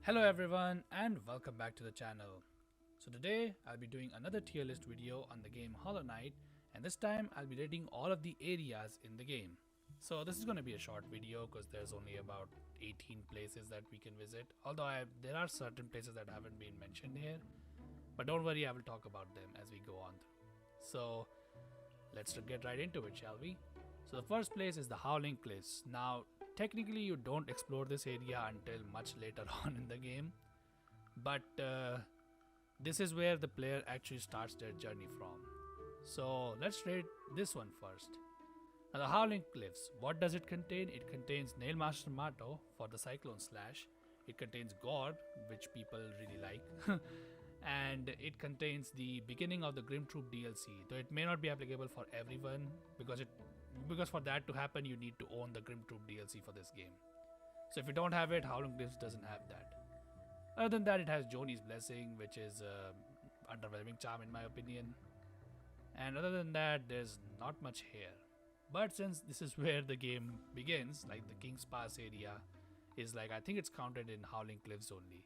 Hello everyone and welcome back to the channel. So today I'll be doing another tier list video on the game Hollow Knight, and this time I'll be rating all of the areas in the game. So this is going to be a short video because there's only about 18 places that we can visit, although there are certain places that haven't been mentioned here, but don't worry, I will talk about them as we go on through. So let's get right into it, shall we? So the first place is the Howling Cliffs. Now technically you don't explore this area until much later on in the game, but this is where the player actually starts their journey from. So let's rate this one first. Now the Howling Cliffs, what does it contain? It contains Nailmaster Mato for the Cyclone Slash. It contains Gore, which people really like. And it contains the beginning of the Grim Troop DLC, though it may not be applicable for everyone because for that to happen you need to own the Grim Troop DLC for this game. So if you don't have it, Howling Cliffs doesn't have that. Other than that, it has Joni's Blessing, which is underwhelming charm in my opinion. And other than that, there's not much here. But since this is where the game begins, like the King's Pass area is like, I think it's counted in Howling Cliffs only.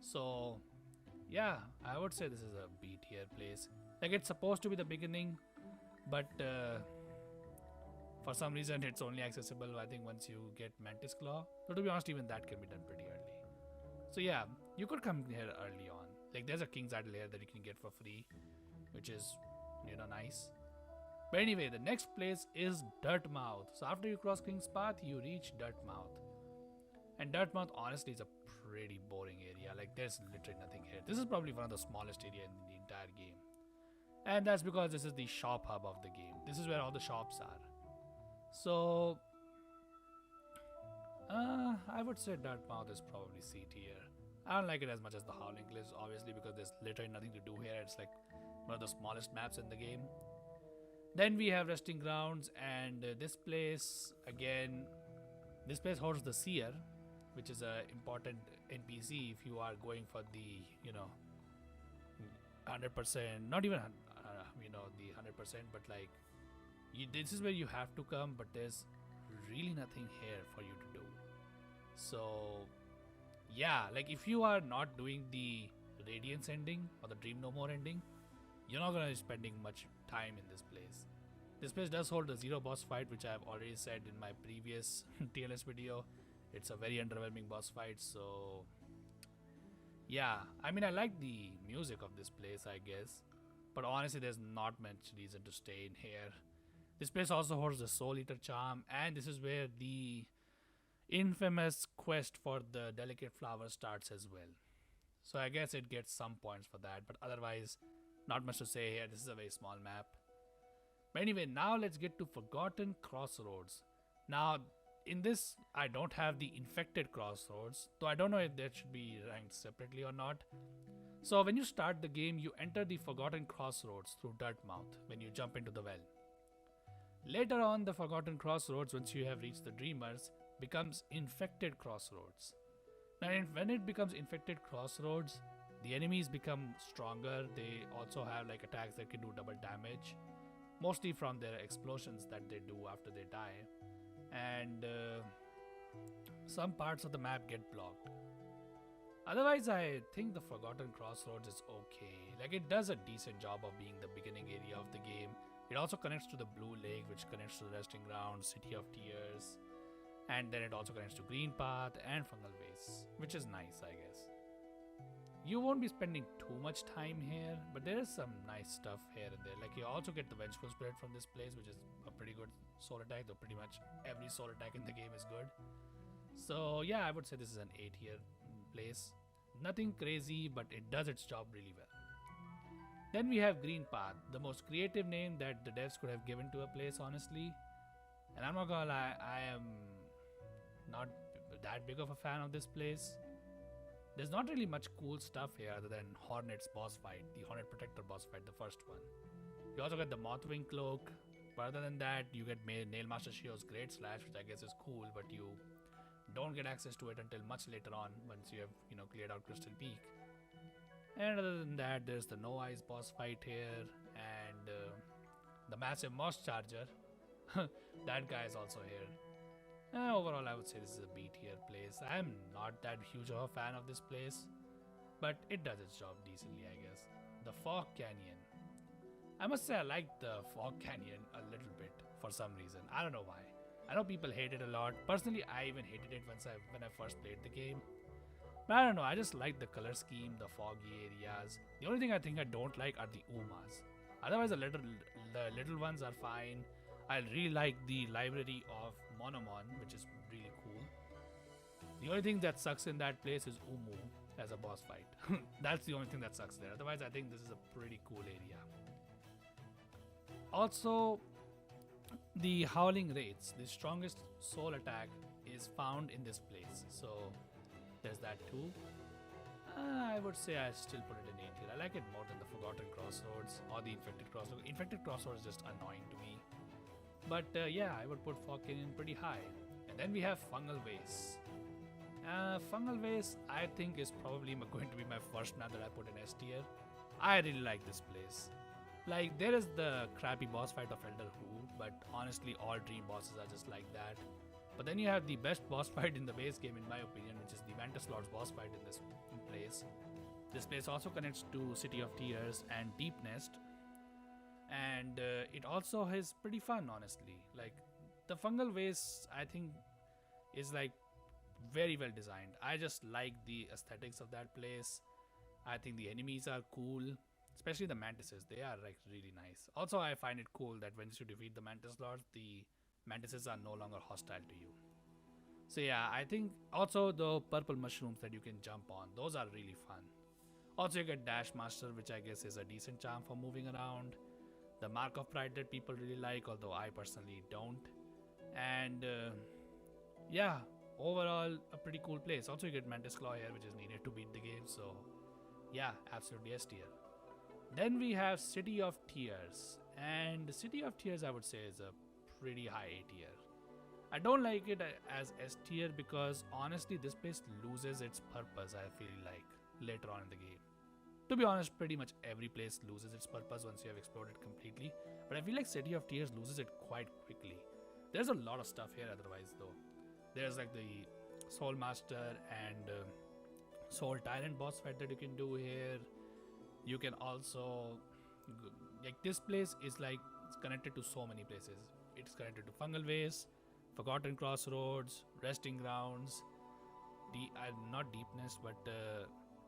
So yeah, I would say this is a B tier place. Like it's supposed to be the beginning, but for some reason it's only accessible I think once you get Mantis Claw. So to be honest, even that can be done pretty early. So yeah, you could come here early on. Like there's a King's Idol here that you can get for free, which is, nice. But anyway, the next place is Dirtmouth. So after you cross King's Path, you reach Dirtmouth. And Dirtmouth honestly is a pretty boring area. Like there's literally nothing here. This is probably one of the smallest area in the entire game. And that's because this is the shop hub of the game. This is where all the shops are. So I would say Dirtmouth is probably C tier. I don't like it as much as the Howling Cliffs, obviously, because there's literally nothing to do here. It's like one of the smallest maps in the game. Then we have Resting Grounds, and this place holds the Seer, which is an important NPC if you are going for the 100%, not even the 100%, but like this is where you have to come, but there's really nothing here for you to do. So yeah, like if you are not doing the Radiance ending or the Dream No More ending, you're not gonna be spending much time in this place. This place does hold a zero boss fight, which I've already said in my previous TLS video. It's a very underwhelming boss fight, so yeah, I mean I like the music of this place, I guess, but honestly there's not much reason to stay in here. This place also holds the Soul Eater charm, and this is where the infamous quest for the Delicate Flower starts as well. So I guess it gets some points for that, but otherwise not much to say here. This is a very small map. But anyway, now let's get to Forgotten Crossroads. Now in this I don't have the Infected Crossroads, though I don't know if that should be ranked separately or not. So when you start the game, you enter the Forgotten Crossroads through Dirtmouth when you jump into the well. Later on, the Forgotten Crossroads, once you have reached the Dreamers, becomes Infected Crossroads. Now when it becomes Infected Crossroads, the enemies become stronger. They also have like attacks that can do double damage, mostly from their explosions that they do after they die. And some parts of the map get blocked. Otherwise, I think the Forgotten Crossroads is okay. Like it does a decent job of being the beginning area of the game. It also connects to the Blue Lake, which connects to the Resting Ground, City of Tears, and then it also connects to Green Path and Fungal Base, which is nice, I guess. You won't be spending too much time here, but there is some nice stuff here and there. Like you also get the Vengeful Spirit from this place, which is a pretty good soul attack, though pretty much every soul attack in the game is good. So yeah, I would say this is an A tier place. Nothing crazy, but it does its job really well. Then we have Green Path, the most creative name that the devs could have given to a place, honestly. And I'm not gonna lie, I am not that big of a fan of this place. There's not really much cool stuff here other than Hornet's boss fight, the Hornet Protector boss fight, the first one. You also get the Mothwing Cloak, but other than that, you get Nailmaster Shio's Great Slash, which I guess is cool, but you don't get access to it until much later on once you have, cleared out Crystal Peak. And other than that, there's the No Eyes boss fight here, and the massive Moss Charger. That guy is also here. Overall, I would say this is a B tier place. I am not that huge of a fan of this place, but it does its job decently, I guess. The Fog Canyon. I must say I like the Fog Canyon a little bit for some reason. I don't know why. I know people hate it a lot. Personally, I even hated it when I first played the game. But I don't know. I just like the color scheme, the foggy areas. The only thing I think I don't like are the Umas. Otherwise, the little ones are fine. I really like the library of Monomon, which is really cool. The only thing that sucks in that place is Umu as a boss fight. That's the only thing that sucks there. Otherwise, I think this is a pretty cool area. Also, the Howling Wraiths, the strongest soul attack, is found in this place. So there's that too. I would say I still put it in A tier. I like it more than the Forgotten Crossroads or the Infected Crossroads. Infected Crossroads is just annoying to me. But yeah, I would put Fog Canyon pretty high. And then we have Fungal Vase. Fungal Vase, I think, is probably going to be my first map that I put in S tier. I really like this place. Like, there is the crappy boss fight of Elder Who, but honestly, all dream bosses are just like that. But then you have the best boss fight in the base game, in my opinion, which is the Mantis Lord's boss fight in this place. This place also connects to City of Tears and Deep Nest, and it also is pretty fun, honestly. Like, the Fungal Vase, I think, is like very well designed. I just like the aesthetics of that place. I think the enemies are cool, especially the mantises. They are like really nice. Also, I find it cool that once you defeat the mantis lords, the mantises are no longer hostile to you. So yeah, I think also the purple mushrooms that you can jump on, those are really fun. Also, you get Dash Master, which I guess is a decent charm for moving around. The Mark of Pride that people really like, although I personally don't. And yeah, overall a pretty cool place. Also, you get Mantis Claw here, which is needed to beat the game. So yeah, absolutely S tier. Then we have City of Tears, and City of Tears I would say is a pretty high A tier. I don't like it as S tier because honestly this place loses its purpose, I feel like, later on in the game. To be honest, pretty much every place loses its purpose once you have explored it completely, but I feel like City of Tears loses it quite quickly. There's a lot of stuff here otherwise though. There's like the Soul Master and Soul Tyrant boss fight that you can do here. You can also, like, this place is like it's connected to so many places. It's connected to Fungal Vase, Forgotten Crossroads, Resting Grounds, not Deepness, but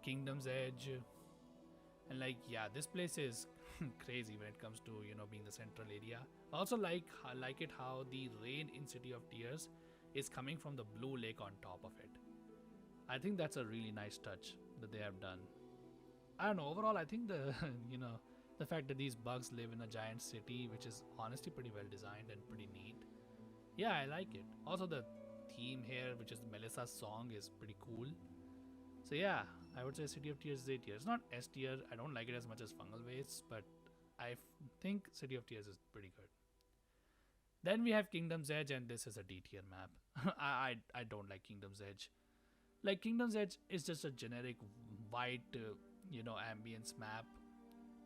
Kingdom's Edge. And like, yeah, this place is crazy when it comes to, you know, being the central area. I also like it how the rain in City of Tears is coming from the blue lake on top of it. I think that's a really nice touch that they have done. I don't know, overall I think the you know, the fact that these bugs live in a giant city, which is honestly pretty well designed and pretty neat. Yeah, I like it. Also the theme here, which is Melissa's song, is pretty cool. So yeah, I would say City of Tears is A tier. It's not S tier. I don't like it as much as Fungal Waste, but think City of Tears is pretty good. Then we have Kingdom's Edge, and this is a D tier map. I don't like Kingdom's Edge. Like, Kingdom's Edge is just a generic white, ambience map,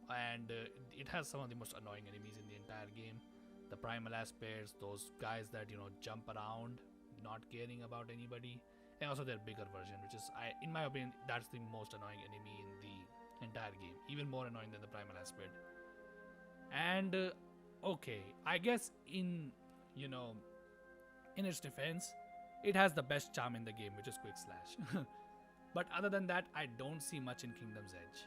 and it has some of the most annoying enemies in the entire game. The Primal Aspects, those guys that jump around, not caring about anybody, and also their bigger version, which is, in my opinion, that's the most annoying enemy in the entire game, even more annoying than the Primal Aspect. And okay, I guess in its defense, it has the best charm in the game, which is Quick Slash. But other than that, I don't see much in Kingdom's Edge.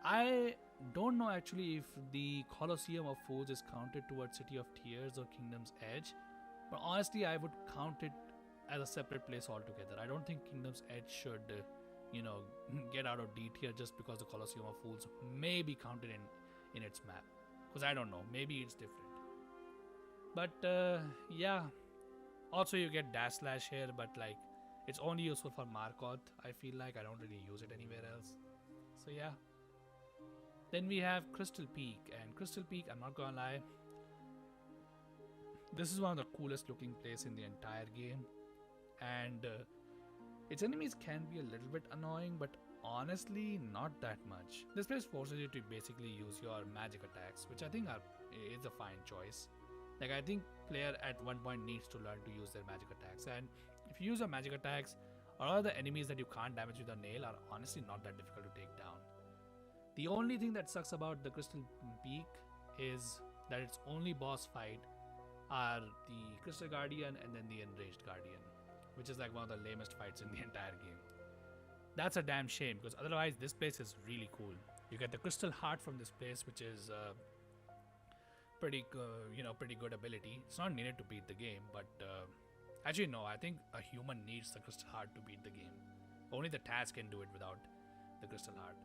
I don't know actually if the Colosseum of Fools is counted towards City of Tears or Kingdom's Edge, but honestly, I would count it as a separate place altogether. I don't think Kingdom's Edge should, get out of D tier just because the Colosseum of Fools may be counted in its map. Because I don't know, maybe it's different. But yeah, also you get Dash Slash here, but like, it's only useful for Markoth. I feel like I don't really use it anywhere else. So yeah. Then we have Crystal Peak, and Crystal Peak, I'm not gonna lie, this is one of the coolest looking places in the entire game, and its enemies can be a little bit annoying, but honestly not that much. This place forces you to basically use your magic attacks, which I think is a fine choice. Like, I think player at one point needs to learn to use their magic attacks. And if you use your magic attacks, a lot of the enemies that you can't damage with a nail are honestly not that difficult to take down. The only thing that sucks about the Crystal Peak is that its only boss fight are the Crystal Guardian and then the Enraged Guardian, which is like one of the lamest fights in the entire game. That's a damn shame because otherwise this place is really cool. You get the Crystal Heart from this place, which is pretty good ability. It's not needed to beat the game, but actually no, I think a human needs the Crystal Heart to beat the game. Only the Taz can do it without the Crystal Heart.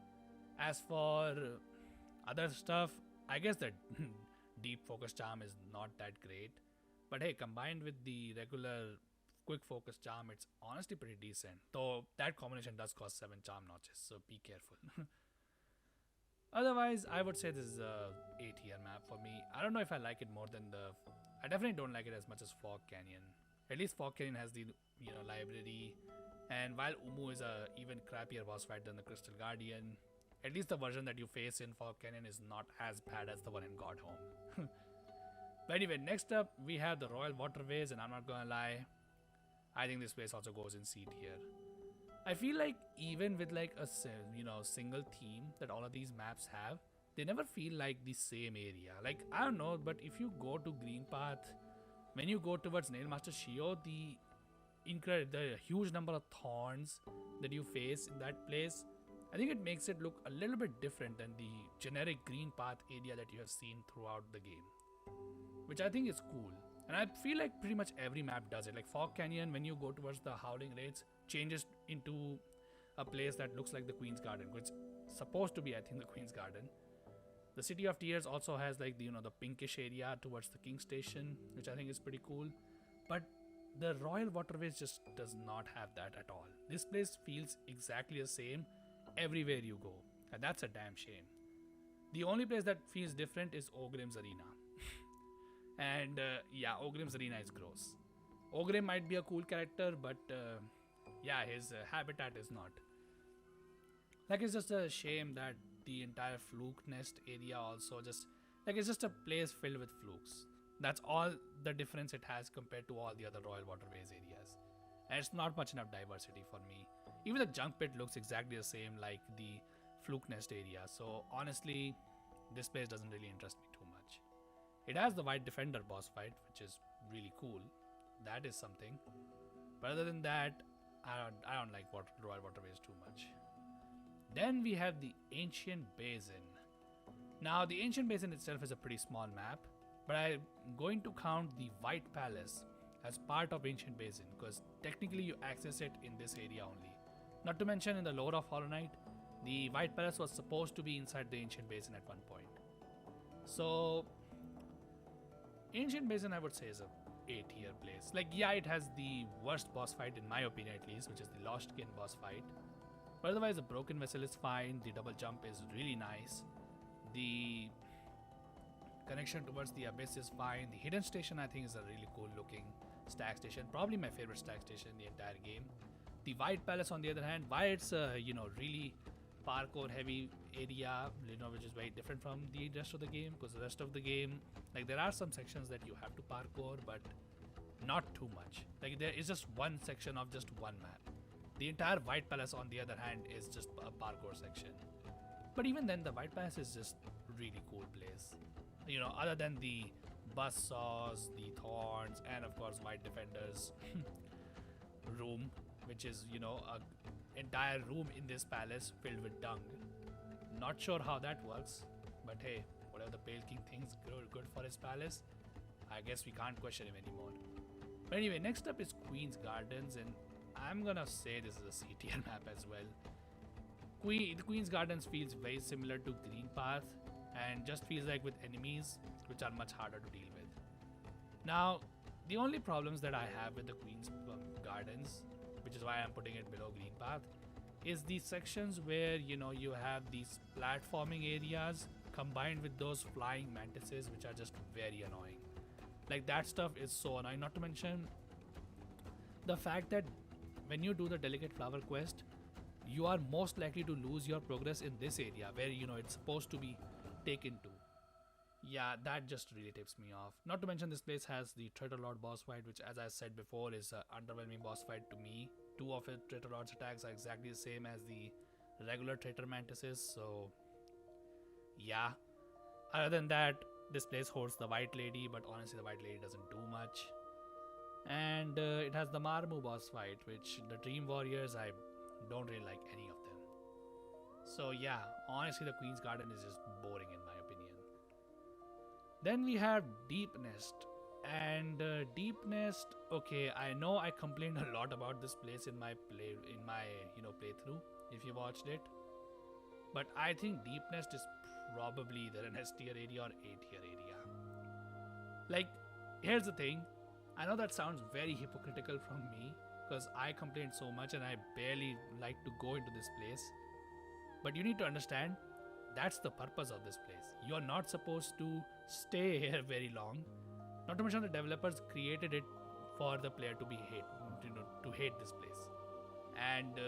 As for other stuff, I guess the deep focus charm is not that great, but hey, combined with the regular quick focus charm, it's honestly pretty decent. Though that combination does cost 7 charm notches, so be careful. Otherwise, I would say this is a A tier map for me. I don't know if I like it more than I definitely don't like it as much as Fog Canyon. At least Fog Canyon has the library, and while Umu is a even crappier boss fight than the Crystal Guardian, at least the version that you face in Fog Canyon is not as bad as the one in God Home. But anyway, next up we have the Royal Waterways, and I'm not gonna lie, I think this place also goes in C tier. I feel like even with like a single theme that all of these maps have, they never feel like the same area. Like, I don't know, but if you go to Green Path, when you go towards Nailmaster Shio, the huge number of thorns that you face in that place, I think it makes it look a little bit different than the generic Green Path area that you have seen throughout the game, which I think is cool. And I feel like pretty much every map does it. Like Fog Canyon, when you go towards the Howling Raids, changes into a place that looks like the Queen's Garden, which is supposed to be, I think, the Queen's Garden. The City of Tears also has like the pinkish area towards the King Station, which I think is pretty cool. But the Royal Waterways just does not have that at all. This place feels exactly the same everywhere you go, and that's a damn shame. The only place that feels different is Ogrim's Arena. And Ogrim's Arena is gross. Ogrim might be a cool character, but his habitat is not. Like, it's just a shame that the entire Fluke Nest area also it's just a place filled with flukes. That's all the difference it has compared to all the other Royal Waterways areas. And it's not much enough diversity for me. Even the Junk Pit looks exactly the same like the Fluke Nest area. So honestly, this place doesn't really interest me too much. It has the White Defender boss fight, which is really cool. That is something. But other than that, I don't like Royal Waterways too much. Then we have the Ancient Basin. Now, the Ancient Basin itself is a pretty small map, but I'm going to count the White Palace as part of Ancient Basin, because technically you access it in this area only. Not to mention, in the lore of Hollow Knight, the White Palace was supposed to be inside the Ancient Basin at one point. So, Ancient Basin, I would say, is a A tier place. Like, yeah, it has the worst boss fight in my opinion at least, which is the Lost Kin boss fight. But otherwise, the Broken Vessel is fine. The double jump is really nice. The connection towards the Abyss is fine. The Hidden Station, I think, is a really cool looking stack station. Probably my favorite stack station in the entire game. The White Palace, on the other hand, why it's a really parkour heavy area, which is very different from the rest of the game, because the rest of the game, like, there are some sections that you have to parkour, but not too much. Like, there is just one section of just one map. The entire White Palace, on the other hand, is just a parkour section. But even then, the White Palace is just a really cool place. Other than the buzz saws, the thorns, and of course White Defender's room, which is, a entire room in this palace filled with dung. Not sure how that works, but hey, whatever the Pale King thinks good for his palace, I guess we can't question him anymore. But anyway, next up is Queen's Gardens, and I'm gonna say this is a C tier map as well. The Queen's Gardens feels very similar to Green Path, and just feels like with enemies which are much harder to deal with. Now, the only problems that I have with the Queen's Gardens, which is why I'm putting it below Green Path, is the sections where you have these platforming areas combined with those flying mantises, which are just very annoying. Like, that stuff is so annoying. Not to mention the fact that when you do the Delicate Flower quest, you are most likely to lose your progress in this area where it's supposed to be taken to. Yeah, that just really tips me off. Not to mention, this place has the Traitor Lord boss fight, which, as I said before, is an underwhelming boss fight to me. Two of it Traitor Lord's attacks are exactly the same as the regular Traitor Mantises, so yeah. Other than that, this place holds the White Lady, but honestly, the White Lady doesn't do much. And it has the Marmu boss fight, which the Dream Warriors, I don't really like any of them. So yeah, honestly, the Queen's Garden is just boring in my opinion. Then we have Deep Nest. And Deep Nest, okay, I know I complained a lot about this place in my playthrough if you watched it. But I think Deep Nest is probably either an S tier area or A tier area. Like, here's the thing. I know that sounds very hypocritical from me because I complained so much and I barely like to go into this place. But you need to understand that's the purpose of this place. You're not supposed to stay here very long. Not to mention the developers created it for the player to be to hate this place. And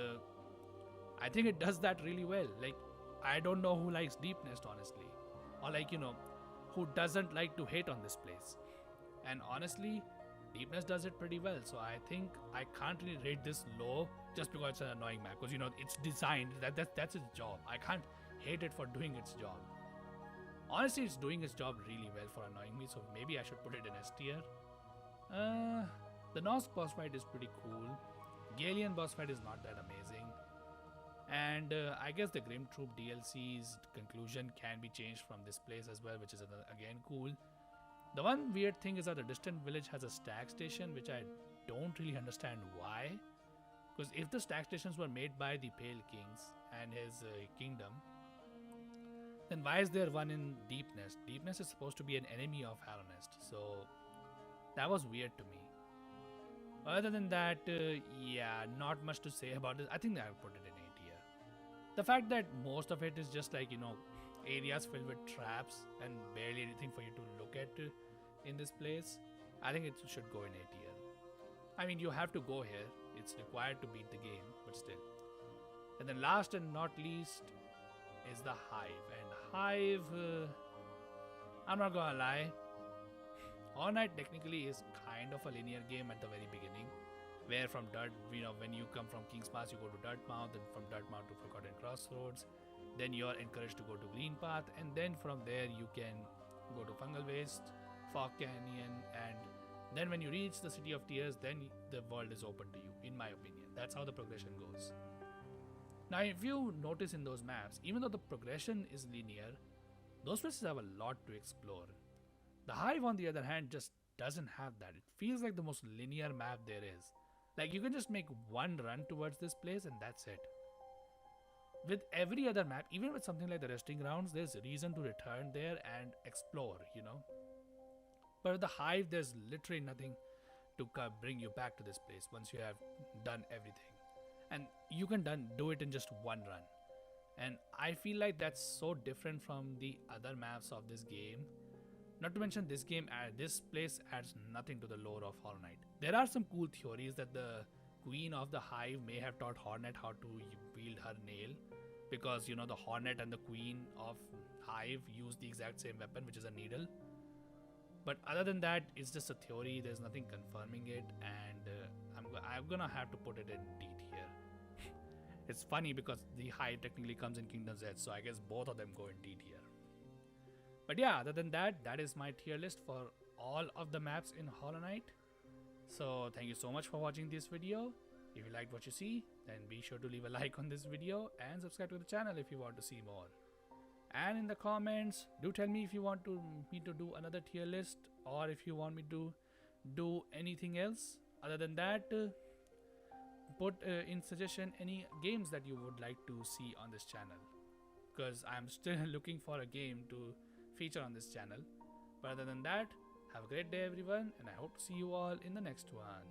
I think it does that really well. Like, I don't know who likes Deep Nest, honestly. Or like, who doesn't like to hate on this place. And honestly, Deep Nest does it pretty well. So I think I can't really rate this low just because it's an annoying map. Because, it's designed, that's its job. I can't hate it for doing its job. Honestly, it's doing its job really well for annoying me. So maybe I should put it in S tier. The Nosk boss fight is pretty cool. Galien boss fight is not that amazing. And I guess the Grim Troop DLC's conclusion can be changed from this place as well, which is again cool. The one weird thing is that the distant village has a stack station, which I don't really understand why. Because if the stack stations were made by the Pale Kings and his kingdom, then why is there one in Deep Nest? Deep Nest is supposed to be an enemy of Harronest, so that was weird to me. Other than that, yeah, not much to say about this. I think that I would put it in A tier. The fact that most of it is just like, areas filled with traps and barely anything for you to look at in this place, I think it should go in A tier. I mean, you have to go here. It's required to beat the game, but still. And then last and not least is the Hive. And Hive, I'm not gonna lie, Hollow Knight technically is kind of a linear game at the very beginning, where from when you come from King's Pass, you go to Dirtmouth, and from Dirtmouth to Forgotten Crossroads. Then you are encouraged to go to Green Path, and then from there you can go to Fungal Waste, Fog Canyon, and then when you reach the City of Tears, then the world is open to you, in my opinion. That's how the progression goes. Now, if you notice in those maps, even though the progression is linear, those places have a lot to explore. The Hive, on the other hand, just doesn't have that. It feels like the most linear map there is. Like, you can just make one run towards this place and that's it. With every other map, even with something like the Resting Grounds, there's a reason to return there and explore, But with the Hive, there's literally nothing to bring you back to this place once you have done everything. And you can do it in just one run. And I feel like that's so different from the other maps of this game. Not to mention, this place adds nothing to the lore of Hollow Knight. There are some cool theories that the Queen of the Hive may have taught Hornet how to wield her nail, because the Hornet and the Queen of Hive use the exact same weapon, which is a needle. But other than that, it's just a theory. There's nothing confirming it, and I'm gonna have to put it in D tier. It's funny because the Hive technically comes in Kingdom's Edge, so I guess both of them go in D tier. But yeah, other than that, that is my tier list for all of the maps in Hollow Knight. So thank you so much for watching this video. If you liked what you see, then be sure to leave a like on this video and subscribe to the channel if you want to see more. And in the comments, do tell me if you want me to do another tier list, or if you want me to do anything else. Other than that, put in suggestion any games that you would like to see on this channel, because I'm still looking for a game to feature on this channel. But other than that, have a great day everyone, and I hope to see you all in the next one.